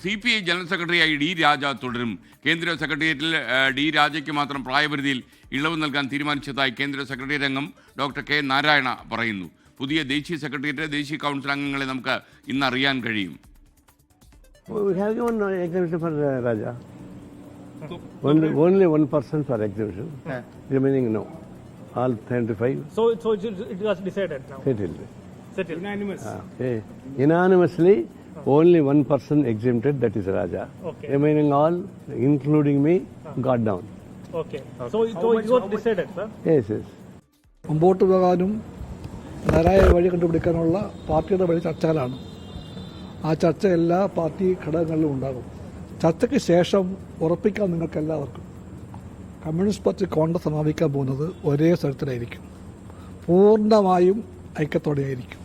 CPI general സെക്രട്ടറിയായി D രാജ തുടരും. കേന്ദ്ര സെക്രട്ടേറിയറ്റിൽ ഡി രാജയ്ക്ക് മാത്രം പ്രായപരിധിയിൽ ഇളവ് നൽകാൻ തീരുമാനിച്ചതായി കേന്ദ്ര സെക്രട്ടേറിയറ്റ് അംഗം ഡോക്ടർ കെ നാരായണ പറയുന്നു. പുതിയ ദേശീയ സെക്രട്ടേറിയറ്റ്, ദേശീയ കൗൺസിൽ അംഗങ്ങളെ നമുക്ക് ഇന്ന് അറിയാൻ കഴിയും. Only 1% for exhibition. Remaining no. All 75. So it was decided now. Settled. Unanimous. Unanimously, only 1% exempted. That is Raja. Okay. Remaining all, including me, got down. Okay. So it was decided, sir. Yes. മുമ്പോട്ട് പോകാനും നേരായ വഴി കണ്ടുപിടിക്കാനുള്ള പാർട്ടിയുടെ വഴി ചർച്ചകളാണ്. ആ ചർച്ച എല്ലാ പാർട്ടി ഘടകങ്ങളിലും ഉണ്ടാകും. ചർച്ചയ്ക്ക് ശേഷം ഉറപ്പിക്കാൻ നിങ്ങൾക്ക് എല്ലാവർക്കും കമ്മ്യൂണിസ്റ്റ് പാർട്ടി കോൺഗ്രസ് സമാപിക്കാൻ പോകുന്നത് ഒരേ സ്ഥലത്തിലായിരിക്കും. പൂർണ്ണമായും ഐക്യത്തോടെയായിരിക്കും.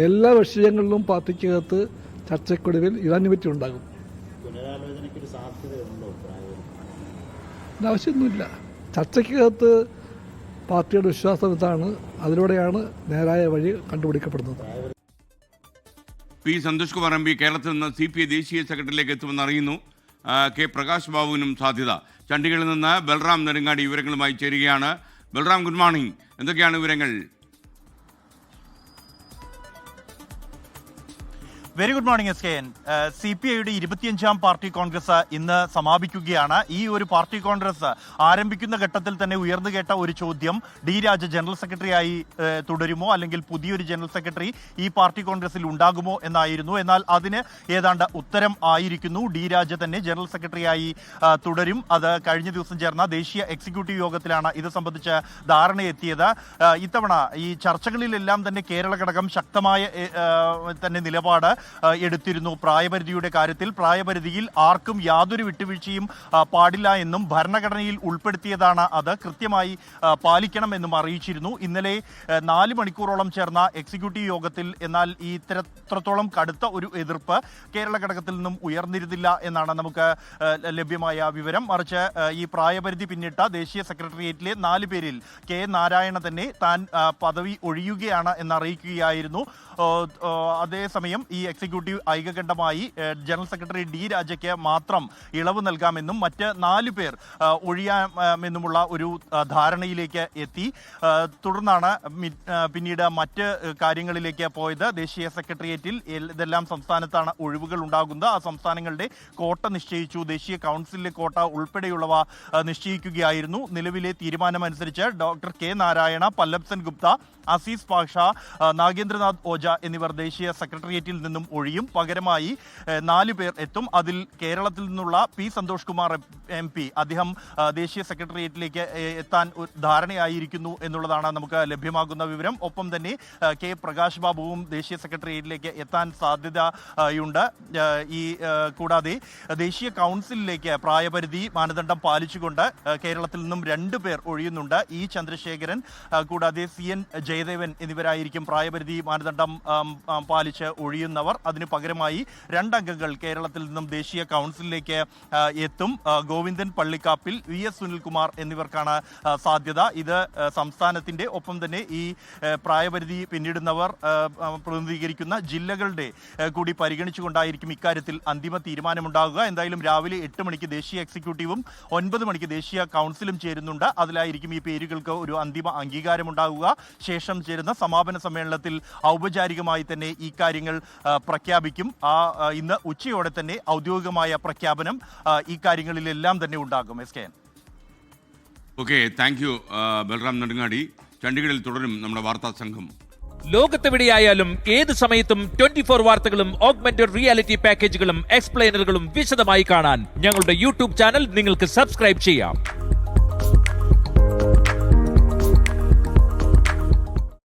എല്ലാ വിഷയങ്ങളിലും പാർട്ടിക്കകത്ത് ചർച്ചയ്ക്കൊടുവിൽ യുനാനിമിറ്റി ഉണ്ടാകും. ആവശ്യമൊന്നുമില്ല. ചർച്ചയ്ക്കകത്ത് പാർട്ടിയുടെ വിശ്വാസം ഇതാണ്. അതിലൂടെയാണ് നേരായ വഴി കണ്ടുപിടിക്കപ്പെടുന്നത്. പി സന്തോഷ് കുമാർ MP കേരളത്തിൽ നിന്ന് CPI ദേശീയ സെക്രട്ടറിയിലേക്ക് എത്തുമെന്ന് അറിയുന്നു. കെ പ്രകാശ് ബാബുവിനും സാധ്യത. ചണ്ഡീഗഡിൽ നിന്ന് ബൽറാം നെടുങ്ങാടി വിവരങ്ങളുമായി ചേരുകയാണ്. Balram, good morning. എന്തൊക്കെയാണ് വിവരങ്ങൾ? Very good morning SKN. CPIയുടെ 25ാം party Congress ഇന്ന് സമാപിക്കുകയാണ്. ഈ ഒരു പാർട്ടി കോൺഗ്രസ് ആരംഭിക്കുന്ന ഘട്ടത്തിൽ തന്നെ ഉയർന്നു കേട്ട ഒരു ചോദ്യം, ഡി രാജ ജനറൽ സെക്രട്ടറിയായി തുടരുമോ അല്ലെങ്കിൽ പുതിയൊരു ജനറൽ സെക്രട്ടറി ഈ പാർട്ടി കോൺഗ്രസിൽ ഉണ്ടാകുമോ എന്നായിരുന്നു. എന്നാൽ അതിന് ഏതാണ്ട് ഉത്തരം ആയിരിക്കുന്നു. ഡി രാജ തന്നെ ജനറൽ സെക്രട്ടറിയായി തുടരും. അത് കഴിഞ്ഞ ദിവസം ചേർന്ന ദേശീയ എക്സിക്യൂട്ടീവ് യോഗത്തിലാണ് ഇത് സംബന്ധിച്ച് ധാരണയെത്തിയത്. ഇത്തവണ ഈ ചർച്ചകളിലെല്ലാം തന്നെ കേരള ഘടകം ശക്തമായ തന്നെ നിലപാട് എടുത്തിരുന്നു. പ്രായപരിധിയുടെ കാര്യത്തിൽ പ്രായപരിധിയിൽ ആർക്കും യാതൊരു വിട്ടുവീഴ്ചയും പാടില്ല എന്നും ഭരണഘടനയിൽ ഉൾപ്പെടുത്തിയതാണ്, അത് കൃത്യമായി പാലിക്കണമെന്നും അറിയിച്ചിരുന്നു. ഇന്നലെ 4 മണിക്കൂറോളം ചേർന്ന എക്സിക്യൂട്ടീവ് യോഗത്തിൽ എന്നാൽ ഈ ഇത്രത്തോളം കടുത്ത ഒരു എതിർപ്പ് കേരള ഘടകത്തിൽ നിന്നും ഉയർന്നിരുന്നില്ല എന്നാണ് നമുക്ക് ലഭ്യമായ വിവരം. മറിച്ച് ഈ പ്രായപരിധി പിന്നിട്ട ദേശീയ സെക്രട്ടേറിയറ്റിലെ 4 പേരിൽ കെ നാരായണ തന്നെ താൻ പദവി ഒഴിയുകയാണ് എന്നറിയിക്കുകയായിരുന്നു. അതേസമയം ഈ എക്സിക്യൂട്ടീവ് ഐകകണ്ഠമായി ജനറൽ സെക്രട്ടറി ഡി രാജയ്ക്ക് മാത്രം ഇളവ് നൽകാമെന്നും മറ്റ് 4 പേർ ഒഴിയാമെന്നുമുള്ള ഒരു ധാരണയിലേക്ക് എത്തി. തുടർന്നാണ് പിന്നീട് മറ്റ് കാര്യങ്ങളിലേക്ക് പോയത്. ദേശീയ സെക്രട്ടേറിയറ്റിൽ ഇതെല്ലാം സംസ്ഥാനത്താണ് ഒഴിവുകൾ ഉണ്ടാകുന്നത്. ആ സംസ്ഥാനങ്ങളുടെ കോട്ട നിശ്ചയിച്ചു. ദേശീയ കൗൺസിലിലെ കോട്ട ഉൾപ്പെടെയുള്ളവ നിശ്ചയിക്കുകയായിരുന്നു. നിലവിലെ തീരുമാനമനുസരിച്ച് ഡോക്ടർ കെ നാരായണ, പല്ലബ് സെൻ ഗുപ്ത, അസീസ് പാഷ, നാഗേന്ദ്രനാഥ് ഓജ എന്നിവർ ദേശീയ സെക്രട്ടേറിയറ്റിൽ നിന്നും ഒഴിയും. പകരമായി 4 പേർ എത്തും. അതിൽ കേരളത്തിൽ നിന്നുള്ള പി സന്തോഷ് കുമാർ MP അദ്ദേഹം ദേശീയ സെക്രട്ടേറിയറ്റിലേക്ക് എത്താൻ ധാരണയായിരിക്കുന്നു എന്നുള്ളതാണ് നമുക്ക് ലഭ്യമാകുന്ന വിവരം. ഒപ്പം തന്നെ കെ പ്രകാശ് ബാബുവും ദേശീയ സെക്രട്ടേറിയറ്റിലേക്ക് എത്താൻ സാധ്യതയുണ്ട്. കൂടാതെ ദേശീയ കൗൺസിലിലേക്ക് പ്രായപരിധി മാനദണ്ഡം പാലിച്ചുകൊണ്ട് കേരളത്തിൽ നിന്നും 2 പേർ ഒഴിയുന്നുണ്ട്. ഇ ചന്ദ്രശേഖരൻ കൂടാതെ CN ജയദേവൻ എന്നിവരായിരിക്കും പ്രായപരിധി മാനദണ്ഡം പാലിച്ച് ഒഴിയുന്നവർ. അതിനു പകരമായി 2 അംഗങ്ങൾ കേരളത്തിൽ നിന്നും ദേശീയ കൗൺസിലിലേക്ക് എത്തും. ഗോവിന്ദൻ പള്ളിക്കാപ്പിൽ, VS സുനിൽകുമാർ എന്നിവർക്കാണ് സാധ്യത. ഇത് സംസ്ഥാനത്തിന്റെ ഒപ്പം തന്നെ ഈ പ്രായപരിധി പിന്നിടുന്നവർ പ്രതിനിധീകരിക്കുന്ന ജില്ലകളുടെ കൂടി പരിഗണിച്ചുകൊണ്ടായിരിക്കും ഇക്കാര്യത്തിൽ അന്തിമ തീരുമാനമുണ്ടാകുക. എന്തായാലും രാവിലെ 8 മണിക്ക് ദേശീയ എക്സിക്യൂട്ടീവും 9 മണിക്ക് ദേശീയ കൗൺസിലും ചേരുന്നുണ്ട്. അതിലായിരിക്കും ഈ പേരുകൾക്ക് ഒരു അന്തിമ അംഗീകാരമുണ്ടാകുക. ശേഷം ചേരുന്ന സമാപന സമ്മേളനത്തിൽ ഔപചാരികമായി തന്നെ ഈ കാര്യങ്ങൾ പ്രഖ്യാപിക്കും. ഇന്ന് ഉച്ചയോടെ തന്നെ ഔദ്യോഗികമായ പ്രഖ്യാപനം ഈ കാര്യങ്ങളിലെല്ലാം തന്നെ ഉണ്ടാകും. SKN. Okay, thank you Balram Nedungadi. ചണ്ഡീഗഡിൽ തുടരും നമ്മുടെ വാർത്താ സംഘം. ലോകത്തെവിടെയായാലും ഏത് സമയത്തും 24 വാർത്തകളും ഓഗ്മെന്റഡ് റിയാലിറ്റി പാക്കേജുകളും എക്സ്പ്ലെയിനറുകളും വിശദമായി കാണാൻ ഞങ്ങളുടെ YouTube ചാനൽ നിങ്ങൾക്ക് സബ്സ്ക്രൈബ് ചെയ്യാം.